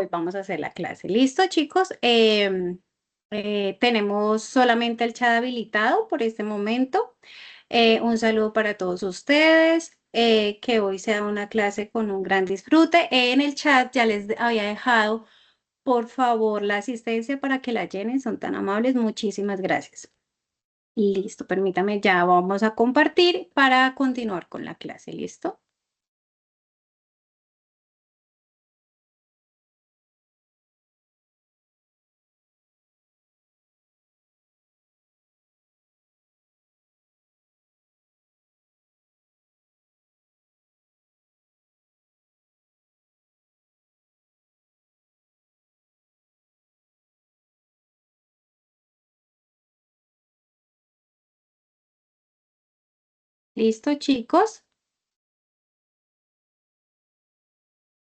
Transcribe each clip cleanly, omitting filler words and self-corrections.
hoy vamos a hacer la clase. ¿Listo, chicos? Tenemos solamente el chat habilitado por este momento. Un saludo para todos ustedes. Que hoy sea una clase con un gran disfrute. En el chat ya les había dejado, por favor, la asistencia para que la llenen. Son tan amables. Muchísimas gracias. Listo, permítame, ya vamos a compartir para continuar con la clase. ¿Listo? ¿Listo, chicos?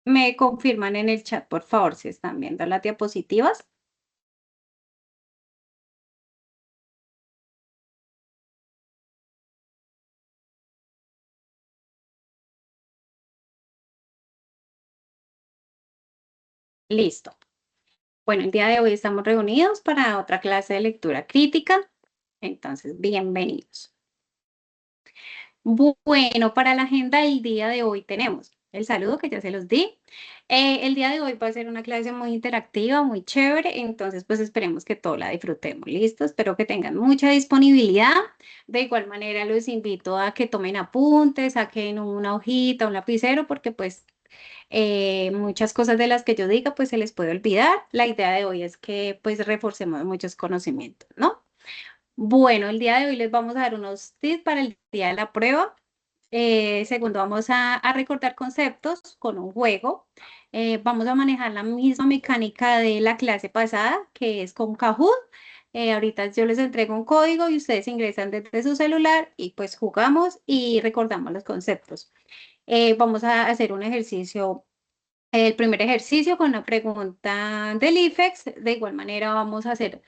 Me confirman en el chat, por favor, si están viendo las diapositivas. Listo. Bueno, el día de hoy estamos reunidos para otra clase de lectura crítica. Entonces, bienvenidos. Bueno, para la agenda del día de hoy tenemos el saludo que ya se los di. El día de hoy va a ser una clase muy interactiva, muy chévere, entonces pues esperemos que todos la disfrutemos. ¿Listo? Espero que tengan mucha disponibilidad. De igual manera los invito a que tomen apuntes, saquen una hojita, un lapicero, porque pues muchas cosas de las que yo diga pues se les puede olvidar. La idea de hoy es que pues reforcemos muchos conocimientos, ¿no? Bueno, el día de hoy les vamos a dar unos tips para el día de la prueba. Segundo, vamos a recordar conceptos con un juego. Vamos a manejar la misma mecánica de la clase pasada, que es con Kahoot. Ahorita yo les entrego un código y ustedes ingresan desde su celular y pues jugamos y recordamos los conceptos. Vamos a hacer un ejercicio, el primer ejercicio con una pregunta del IFEX. De igual manera vamos a hacer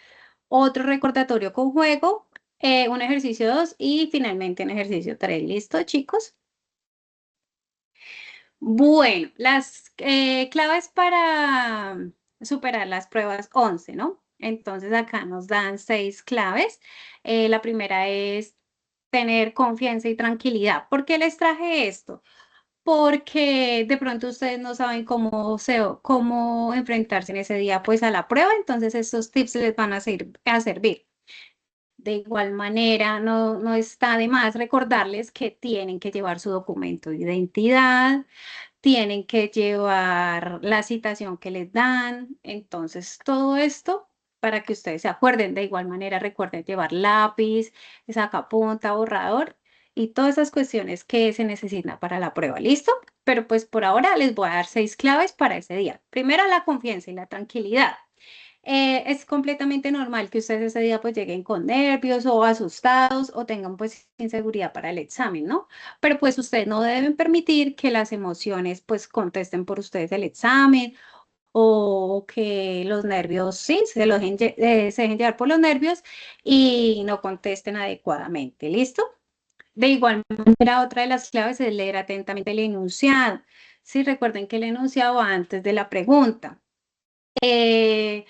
otro recordatorio con juego, un ejercicio 2 y finalmente un ejercicio 3. ¿Listo, chicos? Bueno, las claves para superar las pruebas 11, ¿no? Entonces acá nos dan 6 claves. La primera es tener confianza y tranquilidad. ¿Por qué les traje esto? Porque de pronto ustedes no saben cómo enfrentarse en ese día pues a la prueba, entonces estos tips les van a servir. De igual manera, no está de más recordarles que tienen que llevar su documento de identidad, tienen que llevar la citación que les dan. Entonces, todo esto para que ustedes se acuerden. De igual manera, recuerden llevar lápiz, sacapunta, borrador y todas esas cuestiones que se necesitan para la prueba. ¿Listo? Pero pues por ahora les voy a dar 6 claves para ese día. Primero, la confianza y la tranquilidad. Es completamente normal que ustedes ese día pues lleguen con nervios o asustados o tengan pues inseguridad para el examen, ¿no? Pero pues ustedes no deben permitir que las emociones pues contesten por ustedes el examen o que los nervios, sí, se dejen llevar por los nervios y no contesten adecuadamente, ¿listo? De igual manera, otra de las claves es leer atentamente el enunciado. Sí, recuerden que el enunciado va antes de la pregunta. Eh,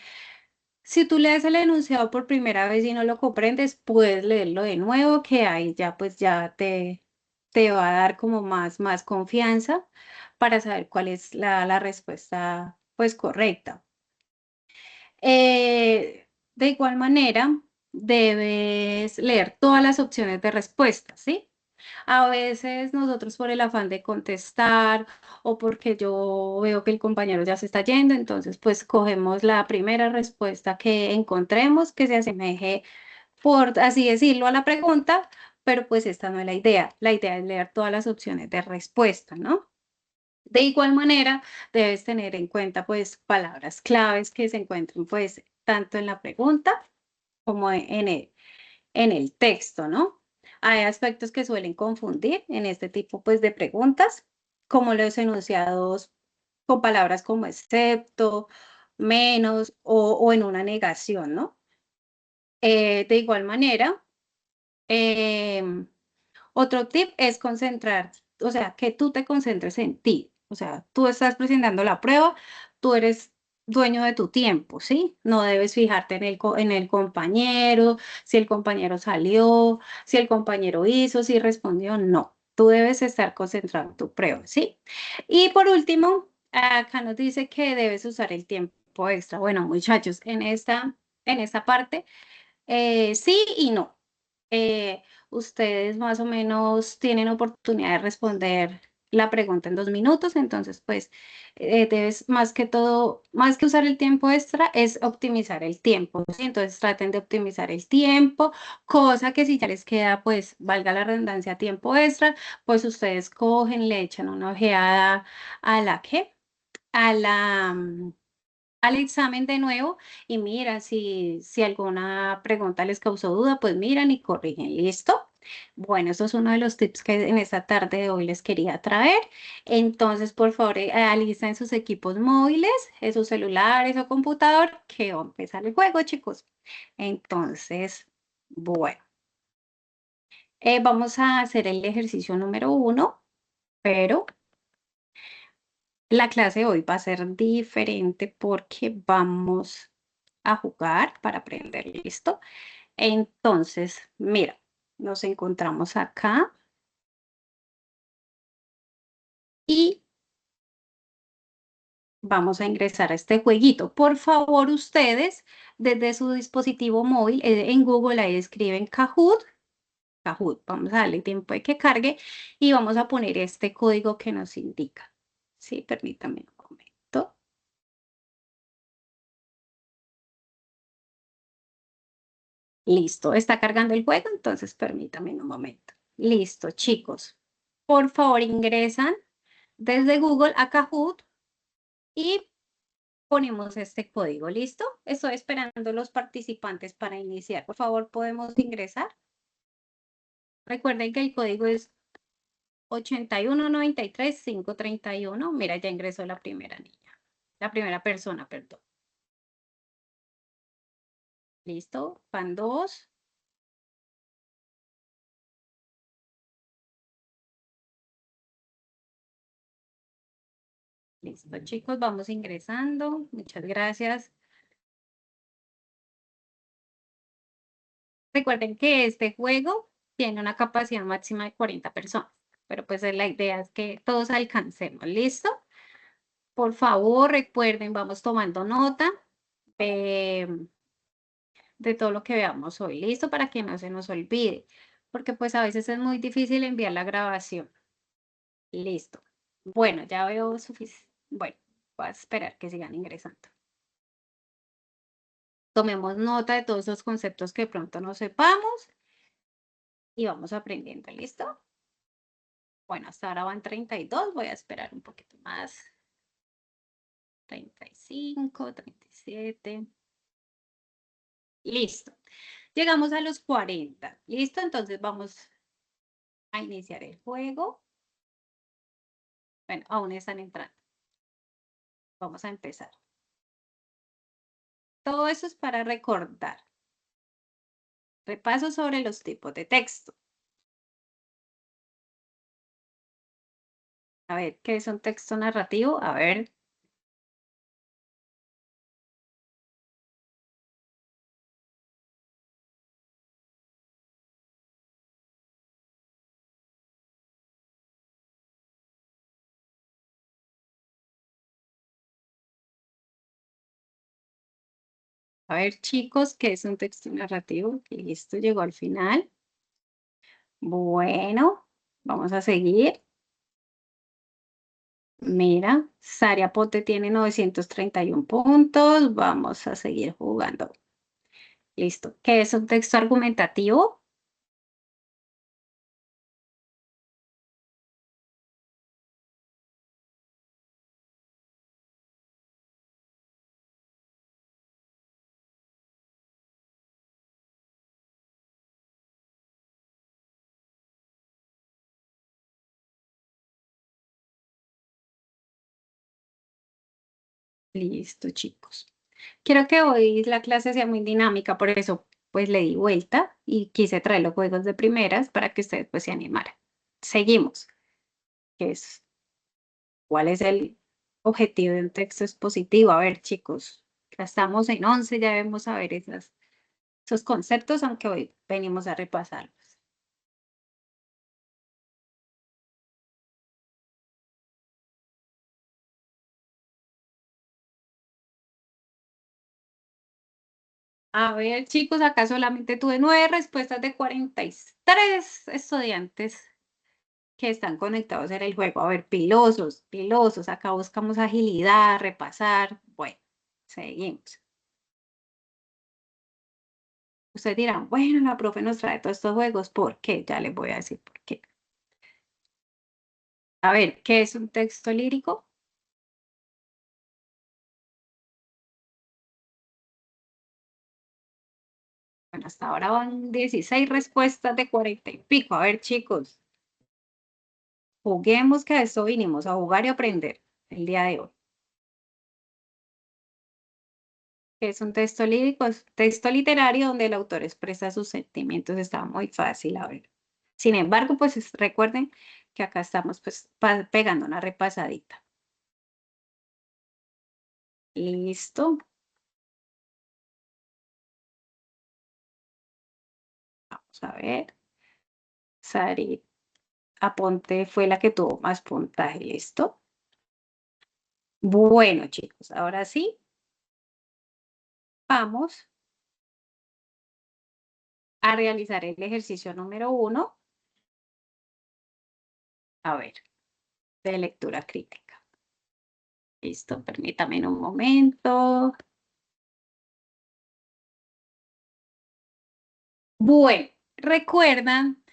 si tú lees el enunciado por primera vez y no lo comprendes, puedes leerlo de nuevo, que ahí ya pues ya te va a dar como más confianza para saber cuál es la respuesta pues correcta. De igual manera, debes leer todas las opciones de respuesta, ¿sí? A veces nosotros por el afán de contestar o porque yo veo que el compañero ya se está yendo, entonces pues cogemos la primera respuesta que encontremos que se asemeje, por así decirlo, a la pregunta, pero pues esta no es la idea. La idea es leer todas las opciones de respuesta, ¿no? De igual manera, debes tener en cuenta pues palabras claves que se encuentren pues tanto en la pregunta como en el texto, ¿no? Hay aspectos que suelen confundir en este tipo, pues, de preguntas, como los enunciados con palabras como excepto, menos o en una negación, ¿no? De igual manera, em, otro tip es concentrar, o sea, que tú te concentres en ti. O sea, tú estás presentando la prueba, tú eres dueño de tu tiempo, ¿sí? No debes fijarte en el compañero, si el compañero salió, si el compañero hizo, si respondió, no. Tú debes estar concentrado en tu prueba, ¿sí? Y por último, acá nos dice que debes usar el tiempo extra. Bueno, muchachos, en esta parte, sí y no. Ustedes más o menos tienen oportunidad de responder la pregunta en 2 minutos, entonces pues debes más que todo, más que usar el tiempo extra, es optimizar el tiempo, ¿sí? Entonces traten de optimizar el tiempo, cosa que si ya les queda, pues valga la redundancia, tiempo extra, pues ustedes cogen, le echan una ojeada a la que, a la, al examen de nuevo y miran si alguna pregunta les causó duda, pues miran y corrigen, ¿listo? Bueno, eso es uno de los tips que en esta tarde de hoy les quería traer. Entonces, por favor, alisten sus equipos móviles, sus celulares o computador, que va a empezar el juego, chicos. Entonces, bueno, vamos a hacer el ejercicio número 1, pero la clase de hoy va a ser diferente porque vamos a jugar para aprender, ¿listo? Entonces, mira, nos encontramos acá y vamos a ingresar a este jueguito. Por favor, ustedes, desde su dispositivo móvil, en Google, ahí escriben Kahoot, Kahoot. Vamos a darle tiempo de que cargue y vamos a poner este código que nos indica. Sí, permítame un momento. Listo, está cargando el juego, entonces permítame un momento. Listo, chicos. Por favor, ingresan desde Google a Kahoot y ponemos este código. ¿Listo? Estoy esperando los participantes para iniciar. Por favor, ¿podemos ingresar? Recuerden que el código es 8193-531. Mira, ya ingresó la primera niña. La primera persona, perdón. ¿Listo? Van dos. Listo, chicos, vamos ingresando. Muchas gracias. Recuerden que este juego tiene una capacidad máxima de 40 personas, pero pues la idea es que todos alcancemos. ¿Listo? Por favor, recuerden, vamos tomando nota de, de todo lo que veamos hoy. ¿Listo? Para que no se nos olvide, porque pues a veces es muy difícil enviar la grabación. Listo. Bueno, ya veo suficiente. Bueno, voy a esperar que sigan ingresando. Tomemos nota de todos esos conceptos que de pronto no sepamos y vamos aprendiendo. ¿Listo? Bueno, hasta ahora van 32. Voy a esperar un poquito más. 35, 37. Listo. Llegamos a los 40. ¿Listo? Entonces vamos a iniciar el juego. Bueno, aún están entrando. Vamos a empezar. Todo eso es para recordar. Repaso sobre los tipos de texto. A ver, ¿qué es un texto narrativo? A ver, chicos, ¿qué es un texto narrativo? Listo, llegó al final. Bueno, vamos a seguir. Mira, Saria Pote tiene 931 puntos. Vamos a seguir jugando. Listo. ¿Qué es un texto argumentativo? Listo, chicos. Quiero que hoy la clase sea muy dinámica, por eso pues le di vuelta y quise traer los juegos de primeras para que ustedes pues se animaran. Seguimos. ¿Qué es? ¿Cuál es el? objetivo de un texto expositivo. A ver, chicos, ya estamos en 11, ya debemos saber esos conceptos, aunque hoy venimos a repasarlos. A ver, chicos, acá solamente tuve 9 respuestas de 43 estudiantes que están conectados en el juego. A ver, pilosos, pilosos. Acá buscamos agilidad, repasar. Bueno, seguimos. Ustedes dirán, bueno, la profe nos trae todos estos juegos. ¿Por qué? Ya les voy a decir por qué. A ver, ¿qué es un texto lírico? Bueno, hasta ahora van 16 respuestas de 40 y pico. A ver, chicos, juguemos que a esto vinimos, a jugar y aprender el día de hoy. Es un texto lírico, es un texto literario donde el autor expresa sus sentimientos. Está muy fácil, a ver. Sin embargo, pues recuerden que acá estamos pues pegando una repasadita. Listo. Vamos a ver. Sari Aponte fue la que tuvo más puntaje. Listo. Bueno, chicos, ahora sí, vamos a realizar el ejercicio número 1. A ver, de lectura crítica. Listo, permítame un momento. Bueno, recuerdan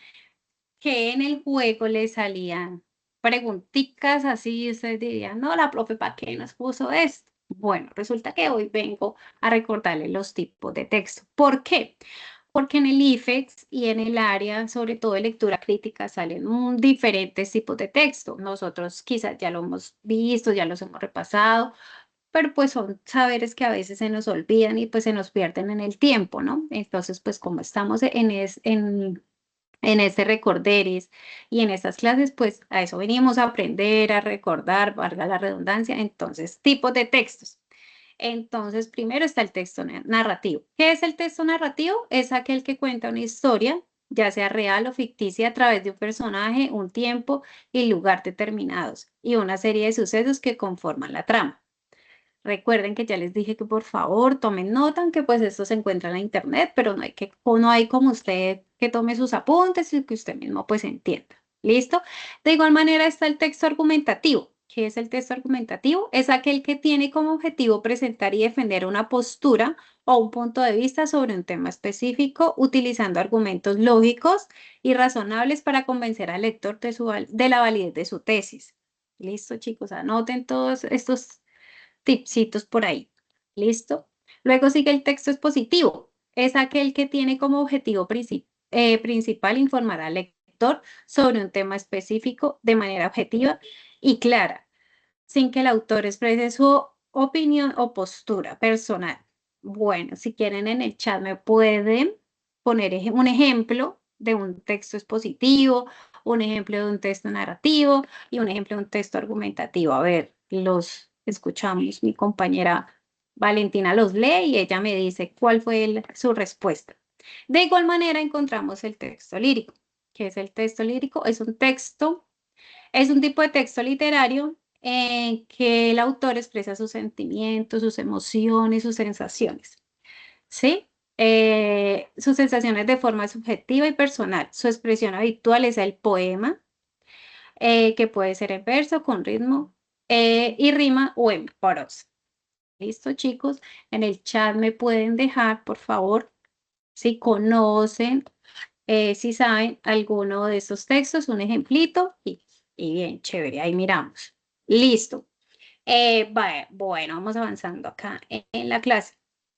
que en el juego le salían preguntitas así, y ustedes dirían, no, la profe, ¿para qué nos puso esto? Bueno, resulta que hoy vengo a recordarles los tipos de texto. ¿Por qué? Porque en el IFEX y en el área, sobre todo de lectura crítica, salen diferentes tipos de texto. Nosotros quizás ya lo hemos visto, ya los hemos repasado, pero pues son saberes que a veces se nos olvidan y pues se nos pierden en el tiempo, ¿no? Entonces, pues como estamos en este recorderis y en estas clases, pues a eso venimos a aprender, a recordar, valga la redundancia. Entonces, tipos de textos. Entonces, primero está el texto narrativo. ¿Qué es el texto narrativo? Es aquel que cuenta una historia, ya sea real o ficticia, a través de un personaje, un tiempo y lugar determinados, y una serie de sucesos que conforman la trama. Recuerden que ya les dije que por favor tomen nota, aunque pues esto se encuentra en la internet, pero no hay como usted que tome sus apuntes y que usted mismo pues entienda. ¿Listo? De igual manera está el texto argumentativo. ¿Qué es el texto argumentativo? Es aquel que tiene como objetivo presentar y defender una postura o un punto de vista sobre un tema específico, utilizando argumentos lógicos y razonables para convencer al lector de la validez de su tesis. ¿Listo, chicos? Anoten todos estos tipsitos por ahí. ¿Listo? Luego sigue el texto expositivo. Es aquel que tiene como objetivo principal informar al lector sobre un tema específico de manera objetiva y clara, sin que el autor exprese su opinión o postura personal. Bueno, si quieren en el chat me pueden poner un ejemplo de un texto expositivo, un ejemplo de un texto narrativo y un ejemplo de un texto argumentativo. A ver, los escuchamos. Mi compañera Valentina los lee y ella me dice cuál fue su respuesta. De igual manera encontramos el texto lírico. ¿Qué es el texto lírico? Es un tipo de texto literario en que el autor expresa sus sentimientos, sus emociones, sus sensaciones, ¿sí? Sus sensaciones de forma subjetiva y personal. Su expresión habitual es el poema, que puede ser en verso, con ritmo y rima o en prosa. ¿Listo, chicos? En el chat me pueden dejar, por favor, si conocen, si saben alguno de estos textos, un ejemplito y bien, chévere, ahí miramos. Listo. Bueno, vamos avanzando acá en la clase.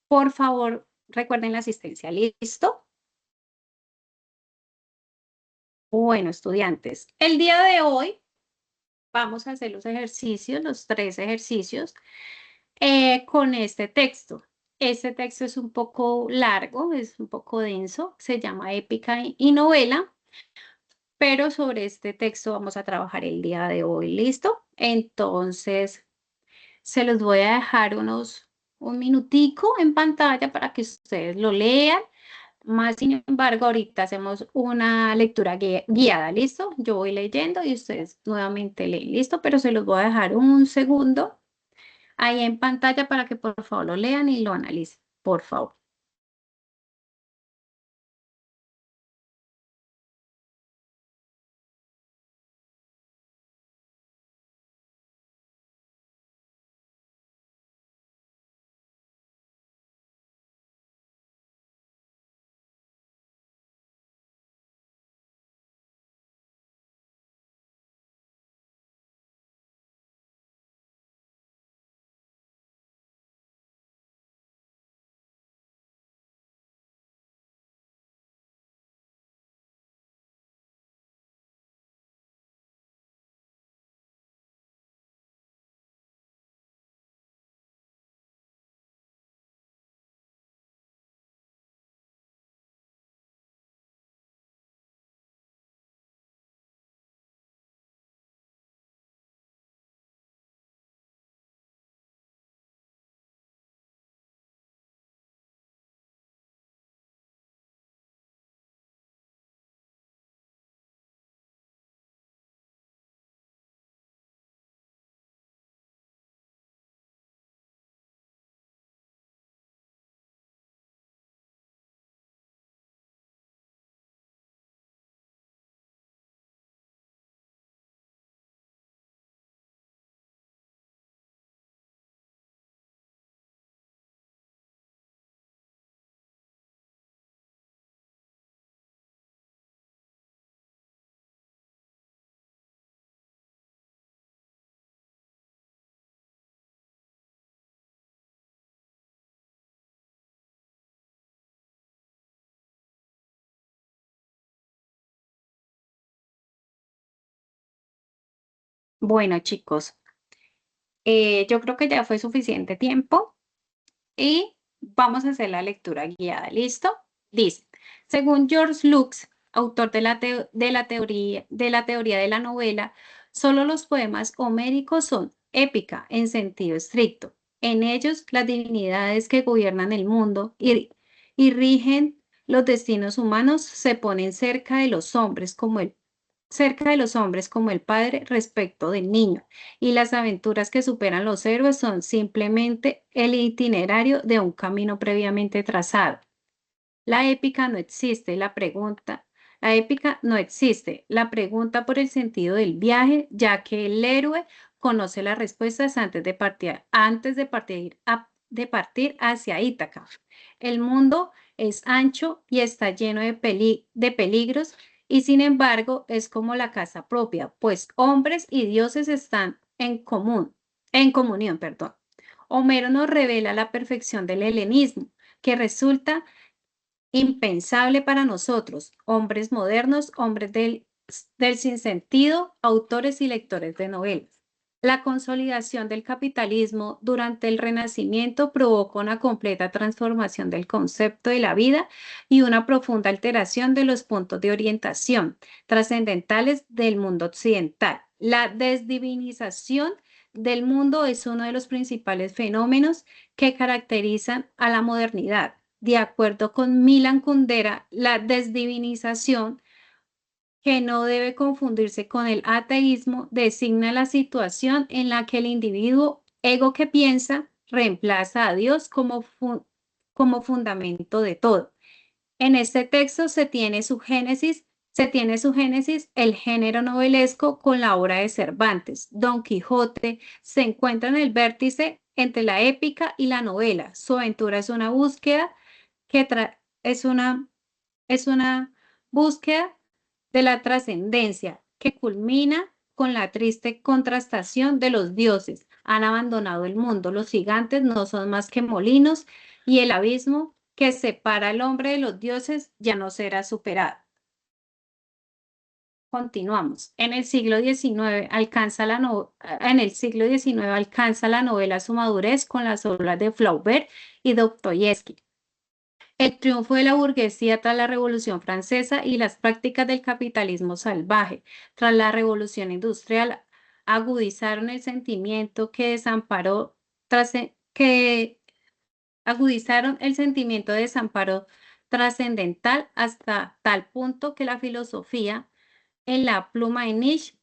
Por favor, recuerden la asistencia. ¿Listo? Bueno, estudiantes, el día de hoy vamos a hacer los ejercicios, los 3 ejercicios, con este texto. Este texto es un poco largo, es un poco denso, se llama Épica y Novela, pero sobre este texto vamos a trabajar el día de hoy. ¿Listo? Entonces, Se los voy a dejar un minutico en pantalla para que ustedes lo lean. Más sin embargo, ahorita hacemos una lectura guiada, ¿listo? Yo voy leyendo y ustedes nuevamente leen, ¿listo? Pero se los voy a dejar un segundo ahí en pantalla para que por favor lo lean y lo analicen, por favor. Bueno, chicos, yo creo que ya fue suficiente tiempo. Y vamos a hacer la lectura guiada, ¿listo? Dice, según George Lux, autor de la teoría de la novela, solo los poemas homéricos son épica en sentido estricto. En ellos, las divinidades que gobiernan el mundo y rigen los destinos humanos se ponen cerca de los hombres como el padre respecto del niño, y las aventuras que superan los héroes son simplemente el itinerario de un camino previamente trazado. La épica no existe, la épica no existe, la pregunta por el sentido del viaje, ya que el héroe conoce las respuestas antes de partir hacia Ítaca. El mundo es ancho y está lleno de peligros, y sin embargo es como la casa propia, pues hombres y dioses están en comunión, perdón. Homero nos revela la perfección del helenismo, que resulta impensable para nosotros, hombres modernos, hombres del sinsentido, autores y lectores de novelas. La consolidación del capitalismo durante el Renacimiento provocó una completa transformación del concepto de la vida y una profunda alteración de los puntos de orientación trascendentales del mundo occidental. La desdivinización del mundo es uno de los principales fenómenos que caracterizan a la modernidad. De acuerdo con Milan Kundera, la desdivinización, que no debe confundirse con el ateísmo, designa la situación en la que el individuo ego que piensa reemplaza a Dios como fundamento de todo. En este texto se tiene su génesis el género novelesco con la obra de Cervantes. Don Quijote se encuentra en el vértice entre la épica y la novela. Su aventura es una búsqueda es una búsqueda de la trascendencia que culmina con la triste contrastación de los dioses. Han abandonado el mundo. Los gigantes no son más que molinos y el abismo que separa al hombre de los dioses ya no será superado. Continuamos. En el siglo XIX alcanza la novela su madurez con las obras de Flaubert y Dostoyevsky. El triunfo de la burguesía tras la Revolución Francesa y las prácticas del capitalismo salvaje tras la Revolución Industrial agudizaron el sentimiento que desamparó que agudizaron el sentimiento de desamparo trascendental hasta tal punto que la filosofía en la pluma de Nietzsche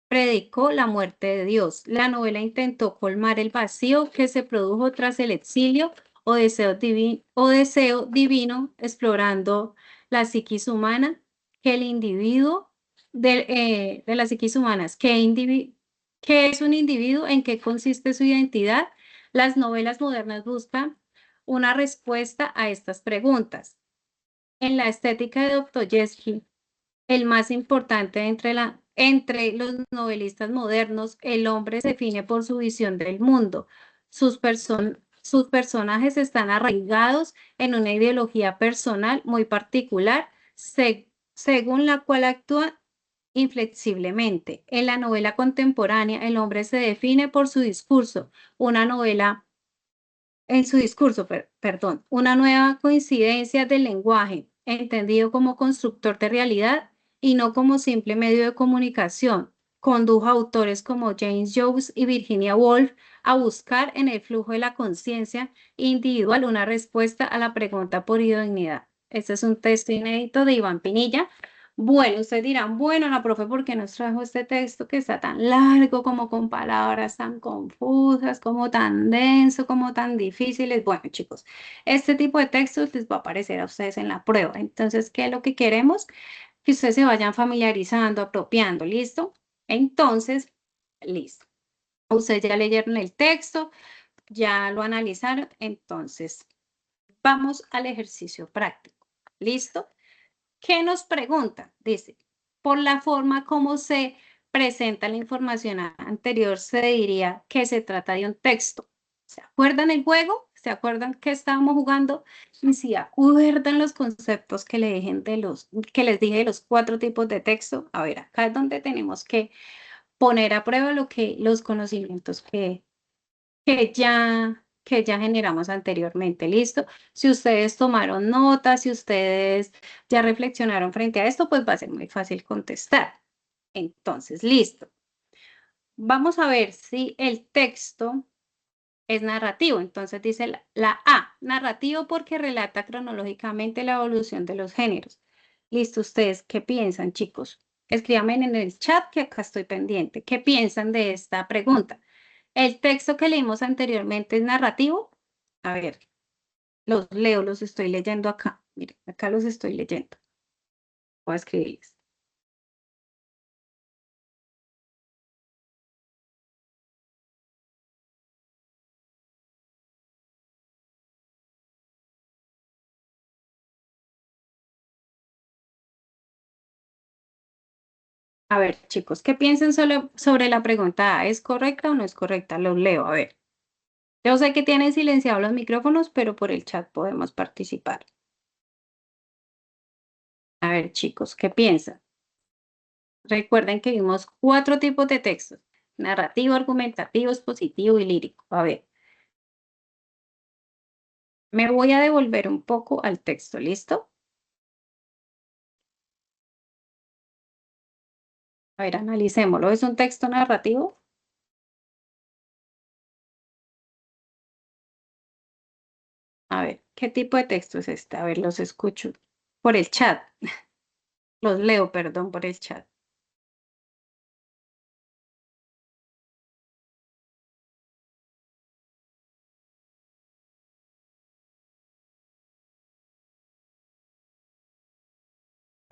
predicó la muerte de Dios. La novela intentó colmar el vacío que se produjo tras el exilio o deseo divino, explorando la psiquis humana, que el individuo de las psiquis humanas, qué es un individuo, en qué consiste su identidad. Las novelas modernas buscan una respuesta a estas preguntas. En la estética de Dostoyevsky, el más importante entre los novelistas modernos, el hombre se define por su visión del mundo. Sus personajes están arraigados en una ideología personal muy particular, según la cual actúan inflexiblemente. En la novela contemporánea, el hombre se define por su discurso, una novela en su discurso, perdón, una nueva coincidencia del lenguaje, entendido como constructor de realidad y no como simple medio de comunicación, condujo a autores como James Joyce y Virginia Woolf a buscar en el flujo de la conciencia individual una respuesta a la pregunta por idoneidad. Este es un texto inédito de Iván Pinilla. Bueno, ustedes dirán, bueno, la profe, ¿por qué nos trajo este texto que está tan largo, como con palabras tan confusas, como tan denso, como tan difíciles? Bueno, chicos, este tipo de textos les va a aparecer a ustedes en la prueba. Entonces, ¿qué es lo que queremos? Que ustedes se vayan familiarizando, apropiando, ¿listo? Entonces, listo. Ustedes ya leyeron el texto, ya lo analizaron, entonces vamos al ejercicio práctico. ¿Listo? ¿Qué nos pregunta? Dice, por la forma como se presenta la información anterior, se diría que se trata de un texto. ¿Se acuerdan el juego? ¿Se acuerdan que estábamos jugando? Y si acuerdan los conceptos que, que les dije de los 4 tipos de texto. A ver, acá es donde tenemos que poner a prueba los conocimientos que ya generamos anteriormente. ¿Listo? Si ustedes tomaron notas, si ustedes ya reflexionaron frente a esto, pues va a ser muy fácil contestar. Entonces, listo. Vamos a ver si el texto es narrativo. Entonces dice la A, narrativo porque relata cronológicamente la evolución de los géneros. Listo, ¿ustedes qué piensan, chicos? Escríbanme en el chat que acá estoy pendiente. ¿Qué piensan de esta pregunta? ¿El texto que leímos anteriormente es narrativo? A ver, los leo, los estoy leyendo acá. Miren, acá los estoy leyendo. Voy a escribirles. A ver, chicos, ¿qué piensan sobre la pregunta A? ¿Es correcta o no es correcta? Los leo, a ver. Yo sé que tienen silenciados los micrófonos, pero por el chat podemos participar. A ver, chicos, ¿qué piensan? Recuerden que vimos 4 tipos de textos: narrativo, argumentativo, expositivo y lírico. A ver, me voy a devolver un poco al texto, ¿listo? A ver, analicémoslo. ¿Es un texto narrativo? A ver, ¿qué tipo de texto es este? A ver, los escucho por el chat. Los leo, perdón, por el chat.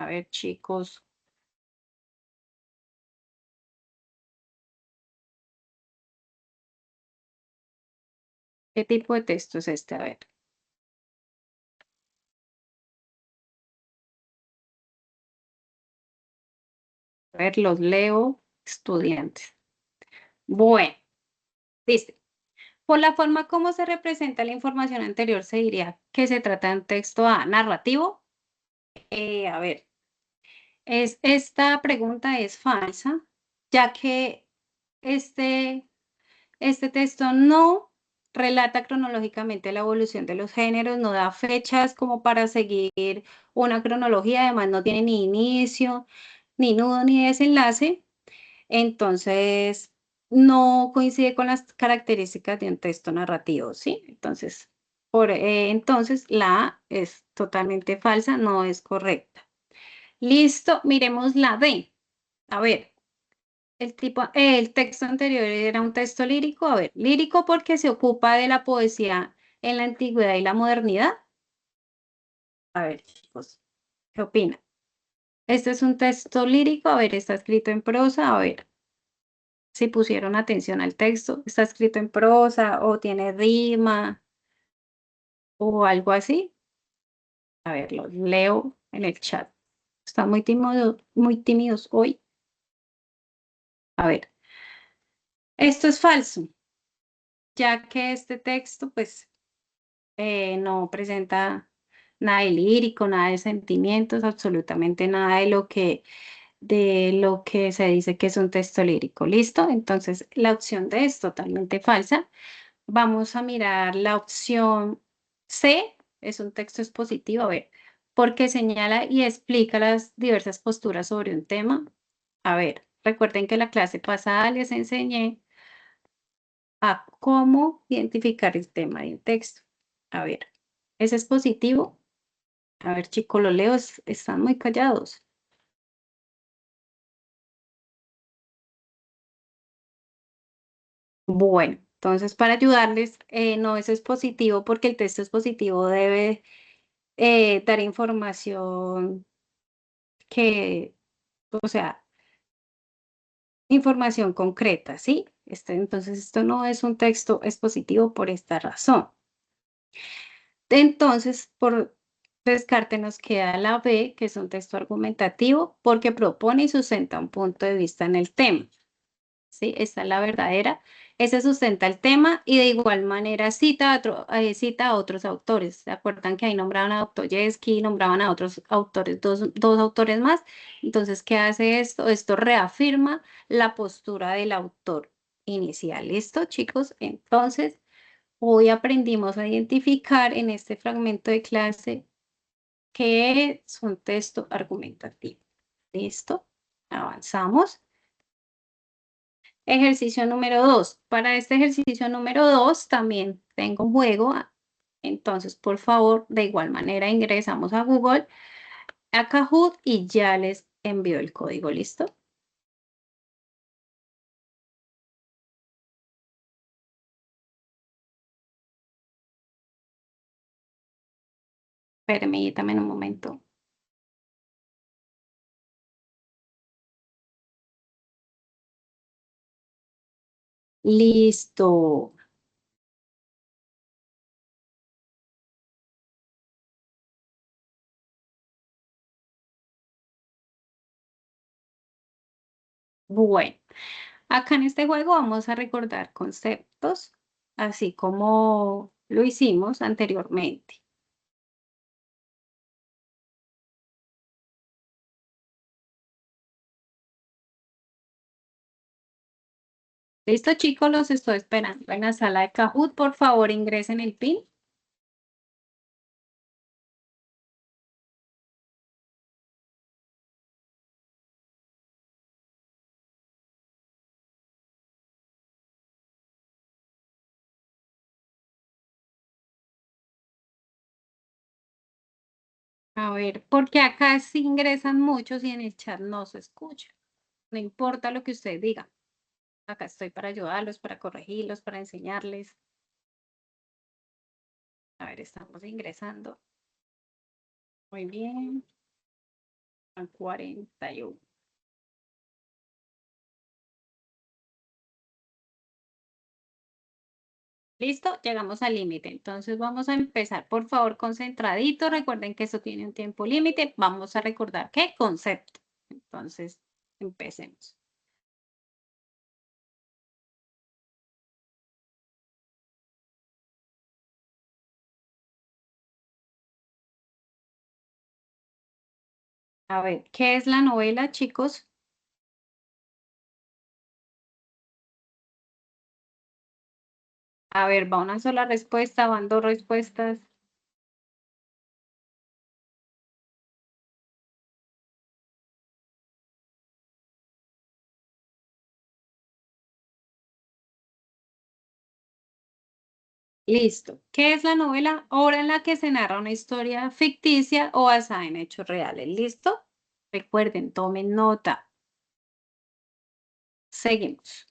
A ver, chicos, ¿qué tipo de texto es este? A ver, los leo, estudiantes. Bueno, dice, por la forma como se representa la información anterior, se diría que se trata de un texto narrativo. A ver, esta pregunta es falsa, ya que este Este texto no relata cronológicamente la evolución de los géneros, no da fechas como para seguir una cronología, además no tiene ni inicio, ni nudo, ni desenlace. Entonces, no coincide con las características de un texto narrativo, ¿sí? Entonces, entonces la A es totalmente falsa, no es correcta. Listo, miremos la D. A ver, el texto anterior era un texto lírico. A ver, lírico porque se ocupa de la poesía en la antigüedad y la modernidad. A ver, chicos, ¿qué opinan? Este es un texto lírico. A ver, está escrito en prosa. A ver, si pusieron atención al texto, está escrito en prosa o tiene rima o algo así. A ver, los leo en el chat. Están muy tímidos hoy. A ver, esto es falso, ya que este texto, pues, no presenta nada de lírico, nada de sentimientos, absolutamente nada de lo que se dice que es un texto lírico. ¿Listo? Entonces, la opción D es totalmente falsa. Vamos a mirar la opción C, es un texto expositivo, a ver, porque señala y explica las diversas posturas sobre un tema. A ver, recuerden que la clase pasada les enseñé a cómo identificar el tema de un texto. A ver, ¿ese es positivo? A ver, chicos, los leo, están muy callados. Bueno, entonces para ayudarles, no, eso es positivo porque el texto expositivo debe dar información que, o sea, información concreta, ¿sí? Entonces, esto no es un texto expositivo por esta razón. Entonces, por descarte nos queda la B, que es un texto argumentativo, porque propone y sustenta un punto de vista en el tema. ¿Sí? Esta es la verdadera. Ese sustenta el tema y de igual manera cita a otros autores. ¿Se acuerdan que ahí nombraban a Dostoyevsky, nombraban a otros autores, dos autores más? Entonces, ¿qué hace esto? Esto reafirma la postura del autor inicial. ¿Listo, chicos? Entonces, hoy aprendimos a identificar en este fragmento de clase qué es un texto argumentativo. ¿Listo? Avanzamos. Ejercicio número 2. Para este ejercicio número 2 también tengo un juego. Entonces, por favor, de igual manera ingresamos a Google, a Kahoot y ya les envío el código. ¿Listo? Permítame un momento. Listo. Bueno, acá en este juego vamos a recordar conceptos, así como lo hicimos anteriormente. Listo, chicos, los estoy esperando en la sala de Kahoot. Por favor, ingresen el PIN. A ver, porque acá sí ingresan muchos y en el chat no se escucha. No importa lo que usted diga. Acá estoy para ayudarlos, para corregirlos, para enseñarles. A ver, estamos ingresando. Muy bien. A 41. Listo, llegamos al límite. Entonces vamos a empezar, por favor, concentradito. Recuerden que eso tiene un tiempo límite. Vamos a recordar qué concepto. Entonces, empecemos. A ver, ¿qué es la novela, chicos? A ver, va una sola respuesta, van dos respuestas. Listo. ¿Qué es la novela? Obra en la que se narra una historia ficticia o basada en hechos reales. ¿Listo? Recuerden, tomen nota. Seguimos.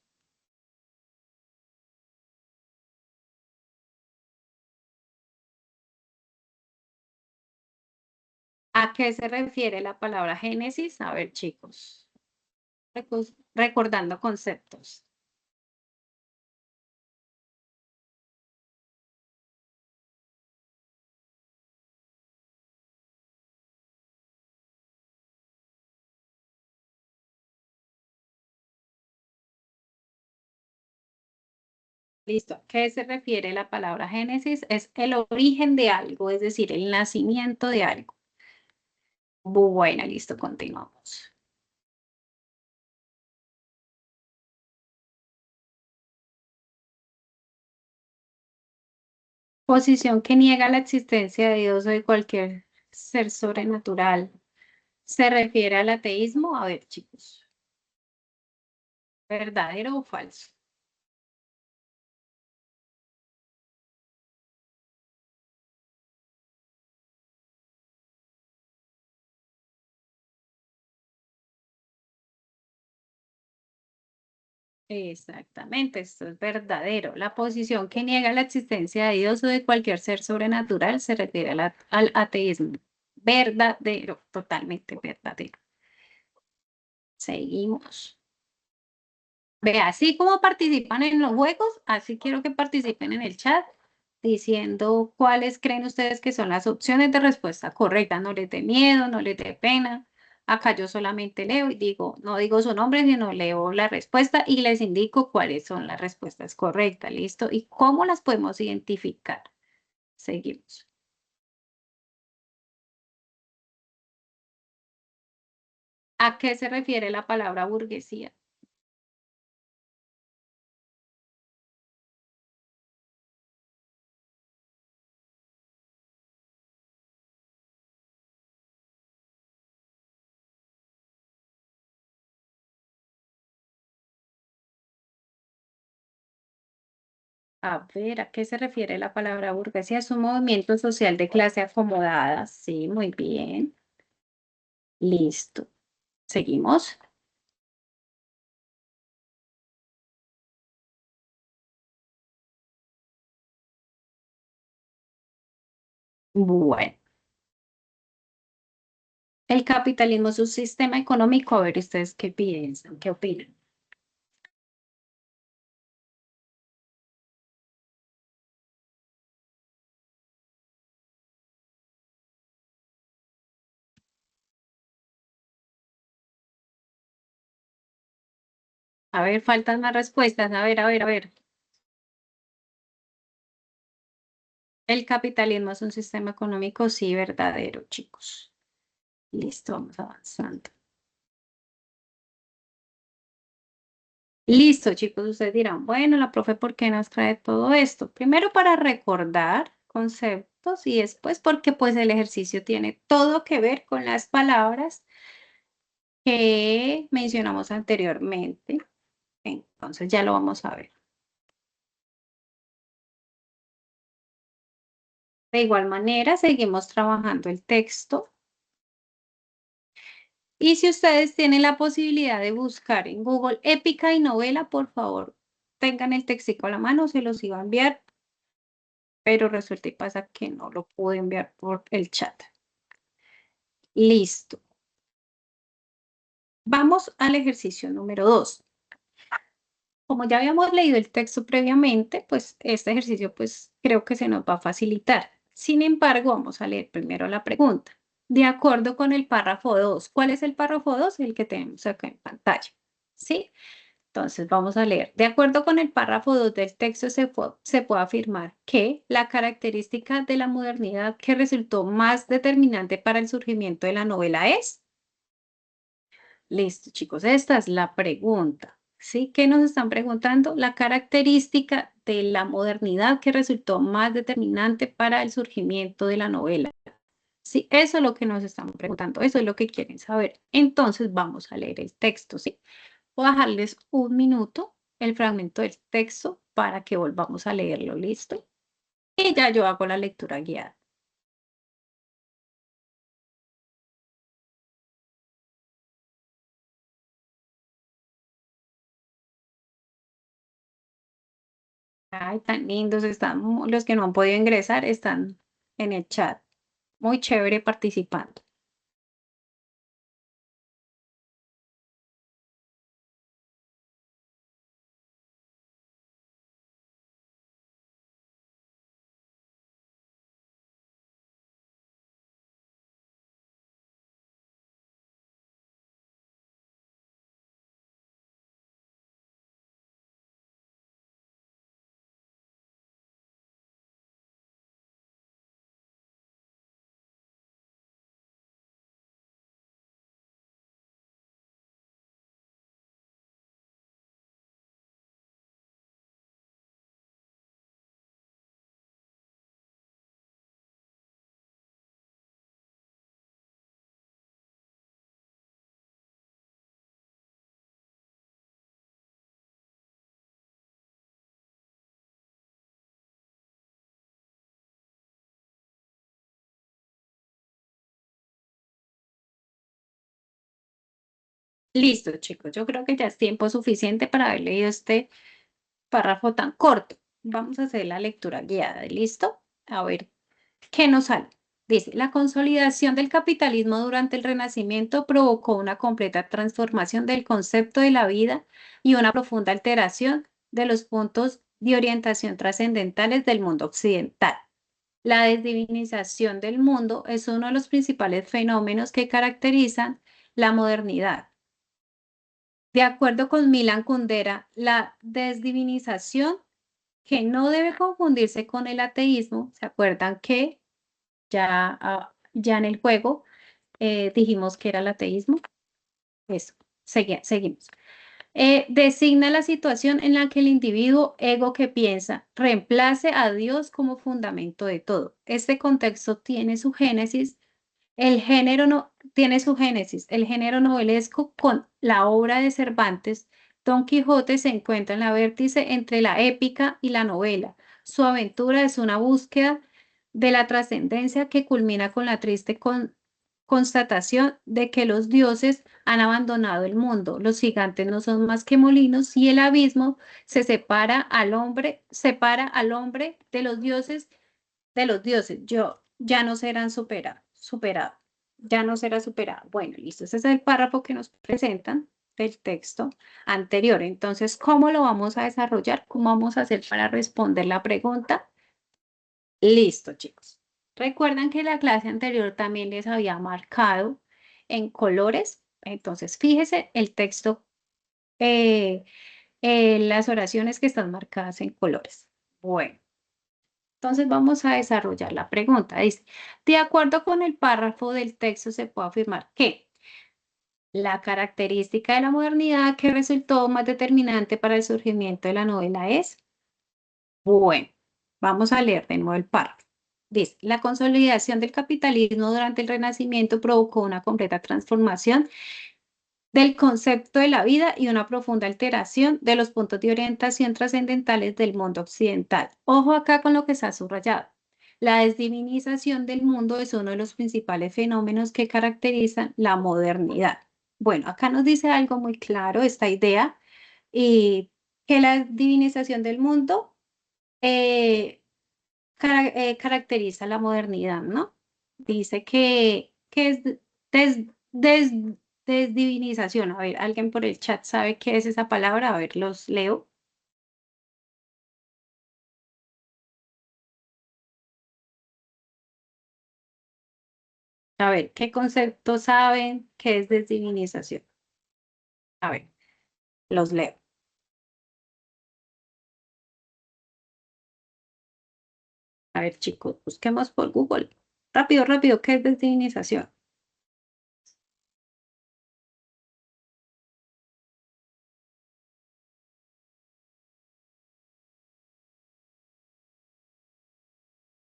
¿A qué se refiere la palabra génesis? A ver, chicos, recordando conceptos. Listo. ¿A qué se refiere la palabra génesis? Es el origen de algo, es decir, el nacimiento de algo. Bueno, listo, continuamos. Posición que niega la existencia de Dios o de cualquier ser sobrenatural. ¿Se refiere al ateísmo? A ver, chicos, ¿verdadero o falso? Exactamente, esto es verdadero. La posición que niega la existencia de Dios o de cualquier ser sobrenatural se refiere al ateísmo. Verdadero, totalmente verdadero. Seguimos. Ve, así como participan en los juegos, así quiero que participen en el chat diciendo cuáles creen ustedes que son las opciones de respuesta correcta. No les dé miedo, no les dé pena. Acá yo solamente leo y digo, no digo su nombre, sino leo la respuesta y les indico cuáles son las respuestas correctas. ¿Listo? ¿Y cómo las podemos identificar? Seguimos. ¿A qué se refiere la palabra burguesía? A ver, ¿a qué se refiere la palabra burguesía? Es un movimiento social de clase acomodada. Sí, muy bien. Listo. Seguimos. Bueno, el capitalismo es un sistema económico. A ver, ¿ustedes qué piensan? ¿Qué opinan? A ver, faltan más respuestas. A ver, a ver, a ver. El capitalismo es un sistema económico, sí, verdadero, chicos. Listo, vamos avanzando. Listo, chicos, ustedes dirán, bueno, la profe, ¿por qué nos trae todo esto? Primero para recordar conceptos y después porque pues el ejercicio tiene todo que ver con las palabras que mencionamos anteriormente. Entonces ya lo vamos a ver. De igual manera, seguimos trabajando el texto. Y si ustedes tienen la posibilidad de buscar en Google épica y novela, por favor, tengan el textico a la mano, se los iba a enviar, pero resulta y pasa que no lo pude enviar por el chat. Listo. Vamos al ejercicio número 2. Como ya habíamos leído el texto previamente, pues este ejercicio pues creo que se nos va a facilitar. Sin embargo, vamos a leer primero la pregunta. De acuerdo con el párrafo 2, ¿cuál es el párrafo 2? El que tenemos acá en pantalla. ¿Sí? Entonces vamos a leer. De acuerdo con el párrafo 2 del texto, se puede afirmar que la característica de la modernidad que resultó más determinante para el surgimiento de la novela es. Listo, chicos, esta es la pregunta. ¿Sí? ¿Qué nos están preguntando? La característica de la modernidad que resultó más determinante para el surgimiento de la novela. Sí, eso es lo que nos están preguntando, eso es lo que quieren saber. Entonces vamos a leer el texto, ¿sí? Voy a dejarles un minuto el fragmento del texto para que volvamos a leerlo, ¿listo? y ya yo hago la lectura guiada. Ay, tan lindos están. Los que no han podido ingresar están en el chat. Muy chévere participando. Listo, chicos. Yo creo que ya es tiempo suficiente para haber leído este párrafo tan corto. Vamos a hacer la lectura guiada. ¿Listo? A ver, ¿qué nos sale? Dice, la consolidación del capitalismo durante el Renacimiento provocó una completa transformación del concepto de la vida y una profunda alteración de los puntos de orientación trascendentales del mundo occidental. La desdivinización del mundo es uno de los principales fenómenos que caracterizan la modernidad. De acuerdo con Milan Kundera, la desdivinización, que no debe confundirse con el ateísmo, ¿se acuerdan que ya en el juego dijimos que era el ateísmo? Eso, seguimos. Designa la situación en la que el individuo ego que piensa reemplace a Dios como fundamento de todo. Este contexto tiene su génesis. El género no tiene su génesis. El género novelesco con la obra de Cervantes, Don Quijote se encuentra en la vértice entre la épica y la novela. Su aventura es una búsqueda de la trascendencia que culmina con la triste constatación de que los dioses han abandonado el mundo. Los gigantes no son más que molinos y el abismo separa al hombre de los dioses. Yo ya no serán superado, ya no será superado. Bueno, listo. Ese es el párrafo que nos presentan del texto anterior. Entonces, ¿cómo lo vamos a desarrollar? ¿Cómo vamos a hacer para responder la pregunta? Listo, chicos. Recuerdan que la clase anterior también les había marcado en colores. Entonces, fíjese el texto, eh, las oraciones que están marcadas en colores. Bueno. Entonces vamos a desarrollar la pregunta. Dice, de acuerdo con el párrafo del texto se puede afirmar que la característica de la modernidad que resultó más determinante para el surgimiento de la novela es, bueno, vamos a leer de nuevo el párrafo. Dice, la consolidación del capitalismo durante el Renacimiento provocó una completa transformación del concepto de la vida y una profunda alteración de los puntos de orientación trascendentales del mundo occidental. Ojo acá con lo que está subrayado. La desdivinización del mundo es uno de los principales fenómenos que caracterizan la modernidad. Bueno, acá nos dice algo muy claro esta idea y que la divinización del mundo eh, caracteriza la modernidad, ¿no? Dice que es des- desdivinización. A ver, ¿alguien por el chat sabe qué es esa palabra? A ver, los leo. A ver, ¿qué concepto saben qué es desdivinización? A ver, los leo. A ver, chicos, busquemos por Google. Rápido, rápido, ¿qué es desdivinización?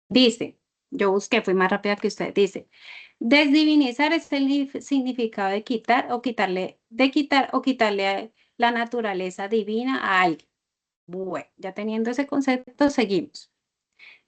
Dice, yo busqué, fui más rápida que usted, dice, desdivinizar es el significado de quitar o quitarle, de quitar o quitarle la naturaleza divina a alguien. Bueno, ya teniendo ese concepto, seguimos.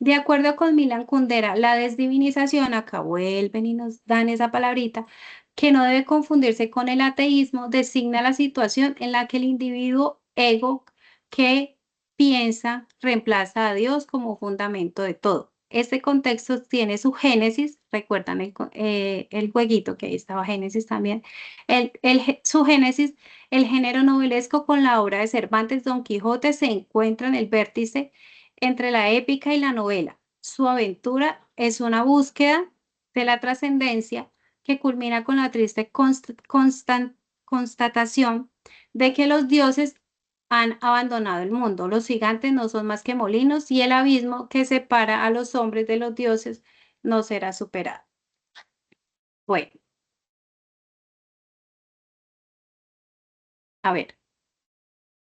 De acuerdo con Milan Kundera, la desdivinización, acá vuelven y nos dan esa palabrita, que no debe confundirse con el ateísmo, designa la situación en la que el individuo ego que piensa reemplaza a Dios como fundamento de todo. Este contexto tiene su génesis, recuerdan el jueguito que ahí estaba Génesis también, su génesis, el género novelesco con la obra de Cervantes, Don Quijote se encuentra en el vértice entre la épica y la novela. Su aventura es una búsqueda de la trascendencia que culmina con la triste constatación de que los dioses han abandonado el mundo. Los gigantes no son más que molinos y el abismo que separa a los hombres de los dioses no será superado. Bueno, a ver.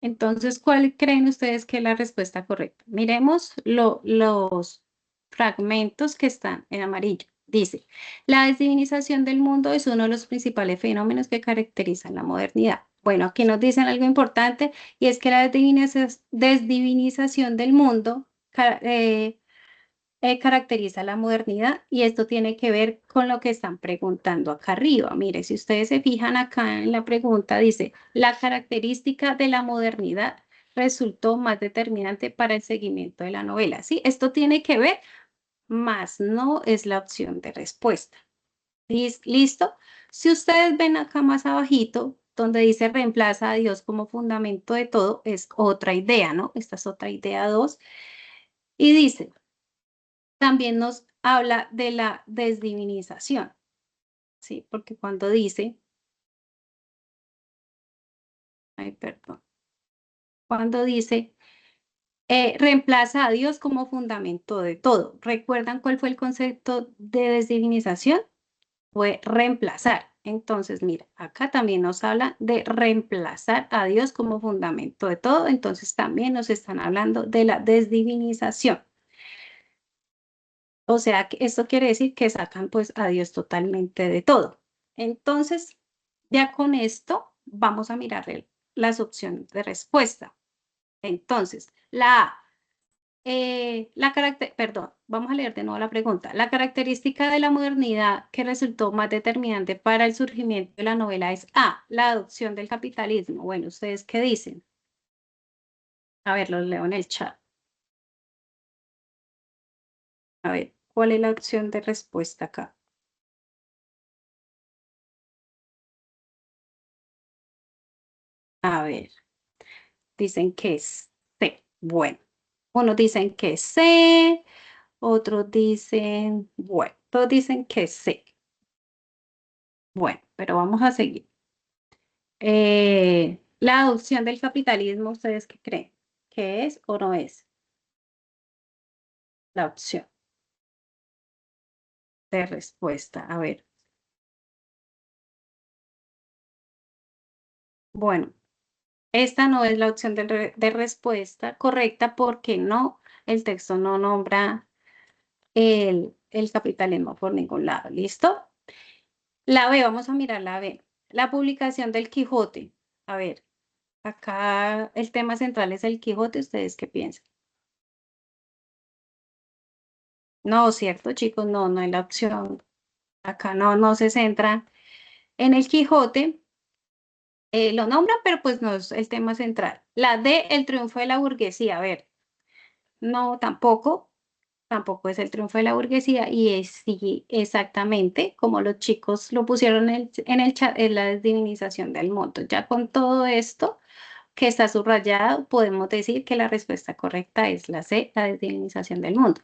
Entonces, ¿cuál creen ustedes que es la respuesta correcta? Miremos los fragmentos que están en amarillo. Dice, la desdivinización del mundo es uno de los principales fenómenos que caracterizan la modernidad. Bueno, aquí nos dicen algo importante y es que la desdivinización del mundo caracteriza la modernidad y esto tiene que ver con lo que están preguntando acá arriba. Mire, si ustedes se fijan acá en la pregunta, dice, la característica de la modernidad resultó más determinante para el seguimiento de la novela. ¿Sí? Esto tiene que ver, más no es la opción de respuesta. ¿Listo? Si ustedes ven acá más abajito, donde dice reemplaza a Dios como fundamento de todo, es otra idea, ¿no? Esta es otra idea 2. Y dice, también nos habla de la desdivinización, ¿sí? Porque cuando dice, ay, perdón, cuando dice, reemplaza a Dios como fundamento de todo. ¿Recuerdan cuál fue el concepto de desdivinización? Fue reemplazar. Entonces, mira, acá también nos habla de reemplazar a Dios como fundamento de todo. Entonces, también nos están hablando de la desdivinización. O sea, que esto quiere decir que sacan pues a Dios totalmente de todo. Entonces, ya con esto vamos a mirar las opciones de respuesta. Entonces, la A, perdón, vamos a leer de nuevo la pregunta. La característica de la modernidad que resultó más determinante para el surgimiento de la novela es A, la adopción del capitalismo. Bueno, ¿ustedes qué dicen? A ver, los leo en el chat. A ver, ¿cuál es la opción de respuesta acá? A ver. Dicen que es C. Bueno, unos dicen que es C, otros dicen, bueno, todos dicen que es C. Bueno, pero vamos a seguir. La adopción del capitalismo, ¿ustedes qué creen? ¿Qué es o no es la opción de respuesta? A ver, bueno, esta no es la opción de respuesta correcta porque no, el texto no nombra el capitalismo por ningún lado. ¿Listo? La B, vamos a mirar la B. La publicación del Quijote. A ver, acá el tema central es el Quijote. ¿Ustedes qué piensan? No, cierto, chicos, no, no hay la opción. Acá no se centra en el Quijote. Lo nombran, pero pues no es el tema central. La D, el triunfo de la burguesía. A ver, no, tampoco es el triunfo de la burguesía y es sí, exactamente como los chicos lo pusieron en el chat, es la desdivinización del mundo. Ya con todo esto que está subrayado, podemos decir que la respuesta correcta es la C, la desdivinización del mundo.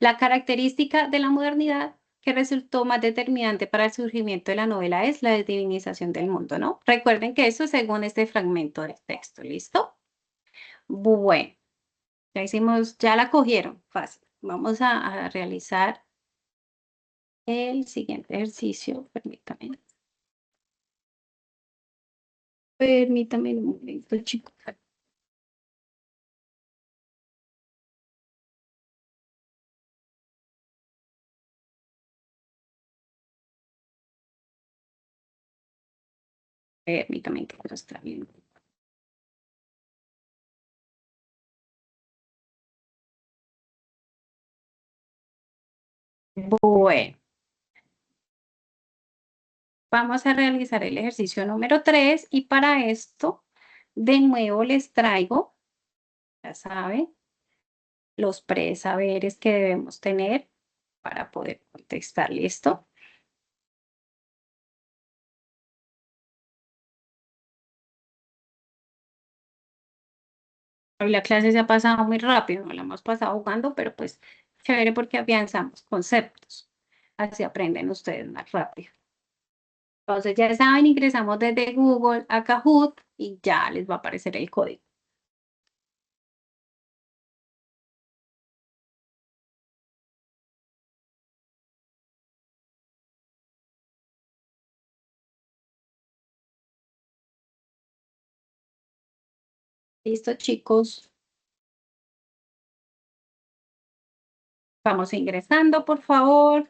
La característica de la modernidad que resultó más determinante para el surgimiento de la novela es la desdivinización del mundo, ¿no? Recuerden que eso es según este fragmento del texto, ¿listo? Bueno, ya la cogieron, fácil. Vamos a realizar el siguiente ejercicio, permítame. Permítame un momento, chicos. Permítame que lo está bien. Bueno, vamos a realizar el ejercicio número 3 y para esto, de nuevo les traigo, ya saben, los presaberes que debemos tener para poder contestar. ¿Listo? Hoy la clase se ha pasado muy rápido, no la hemos pasado jugando, pero pues chévere porque afianzamos conceptos. Así aprenden ustedes más rápido. Entonces ya saben, ingresamos desde Google a Kahoot y ya les va a aparecer el código. Listo, chicos. Vamos ingresando, por favor.